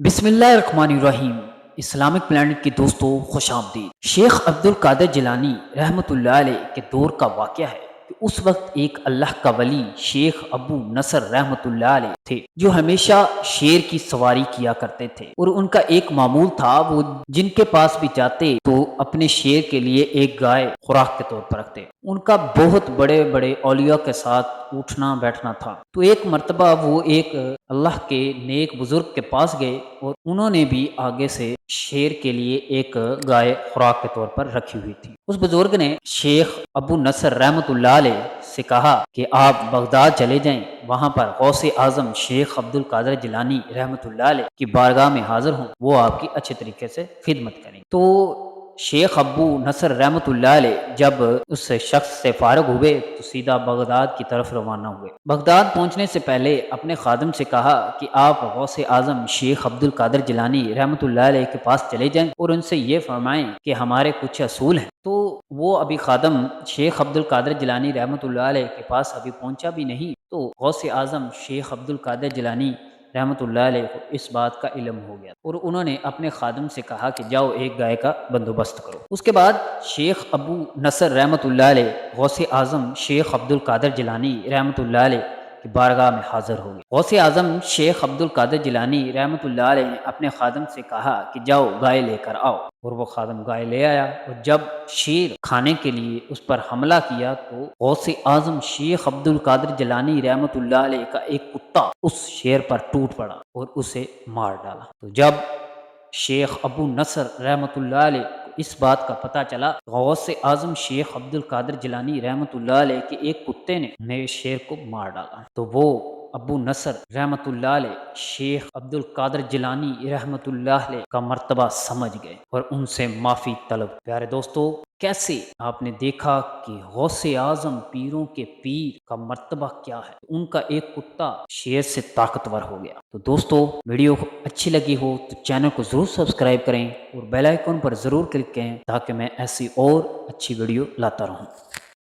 بسم اللہ الرحمن الرحیم۔ اسلامک پلانٹ کے دوستوں خوش آمدید۔ شیخ عبد القادر جیلانی رحمۃ اللہ علیہ کے دور کا واقعہ ہے کہ اس وقت ایک اللہ کا ولی شیخ ابو نصر رحمۃ اللہ علیہ تھے جو ہمیشہ شیر کی سواری کیا کرتے تھے، اور ان کا ایک معمول تھا، وہ جن کے پاس بھی جاتے تو اپنے شیر کے لیے ایک گائے خوراک کے طور پر رکھتے۔ ان کا بہت بڑے بڑے اولیاء کے ساتھ اٹھنا بیٹھنا تھا، تو ایک مرتبہ وہ ایک اللہ کے نیک بزرگ کے پاس گئے اور انہوں نے بھی آگے سے شیر کے لیے ایک گائے خوراک کے طور پر رکھی ہوئی تھی۔ اس بزرگ نے شیخ ابو نصر رحمۃ اللہ علیہ سے کہا کہ آپ بغداد چلے جائیں، وہاں پر غوث اعظم شیخ عبد القادر جیلانی رحمۃ اللہ علیہ کی بارگاہ میں حاضر ہوں، وہ آپ کی اچھے طریقے سے خدمت کریں۔ تو شیخ ابو نصر رحمۃ اللہ علیہ جب اس شخص سے فارغ ہوئے تو سیدھا بغداد کی طرف روانہ ہوئے۔ بغداد پہنچنے سے پہلے اپنے خادم سے کہا کہ آپ غوث اعظم شیخ عبد القادر جیلانی رحمۃ اللہ علیہ کے پاس چلے جائیں اور ان سے یہ فرمائیں کہ ہمارے کچھ اصول ہیں۔ تو وہ ابھی خادم شیخ عبد القادر جیلانی رحمۃ اللہ علیہ کے پاس ابھی پہنچا بھی نہیں، تو غوث اعظم شیخ عبد القادر جیلانی رحمۃ اللہ علیہ کو اس بات کا علم ہو گیا، اور انہوں نے اپنے خادم سے کہا کہ جاؤ ایک گائے کا بندوبست کرو۔ اس کے بعد شیخ ابو نصر رحمۃ اللہ علیہ غوث اعظم شیخ عبد القادر جیلانی رحمۃ اللہ علیہ کی بارگاہ میں حاضر ہو گئے۔ غوث اعظم شیخ عبد القادر جیلانی رحمۃ اللہ علیہ نے اپنے خادم سے کہا کہ جاؤ گائے لے کر آؤ، اور وہ خادم گائے لے آیا، اور جب شیر کھانے کے لیے اس پر حملہ کیا تو غوث اعظم شیخ عبد القادر جیلانی رحمۃ اللہ علیہ کا ایک کتا اس شیر پر ٹوٹ پڑا اور اسے مار ڈالا۔ تو جب شیخ ابو نصر رحمۃ اللہ علیہ کو اس بات کا پتہ چلا، غوث اعظم شیخ عبد القادر جیلانی رحمۃ اللہ علیہ کے ایک کتے نے شیر کو مار ڈالا، تو وہ ابو نصر رحمۃ اللہ علیہ شیخ عبد القادر جیلانی رحمۃ اللہ علیہ کا مرتبہ سمجھ گئے اور ان سے معافی طلب۔ پیارے دوستو، کیسے آپ نے دیکھا کہ غوث اعظم پیروں کے پیر کا مرتبہ کیا ہے، ان کا ایک کتا شیر سے طاقتور ہو گیا۔ تو دوستو، ویڈیو اچھی لگی ہو تو چینل کو ضرور سبسکرائب کریں اور بیل آئیکن پر ضرور کلک کریں تاکہ میں ایسی اور اچھی ویڈیو لاتا رہوں۔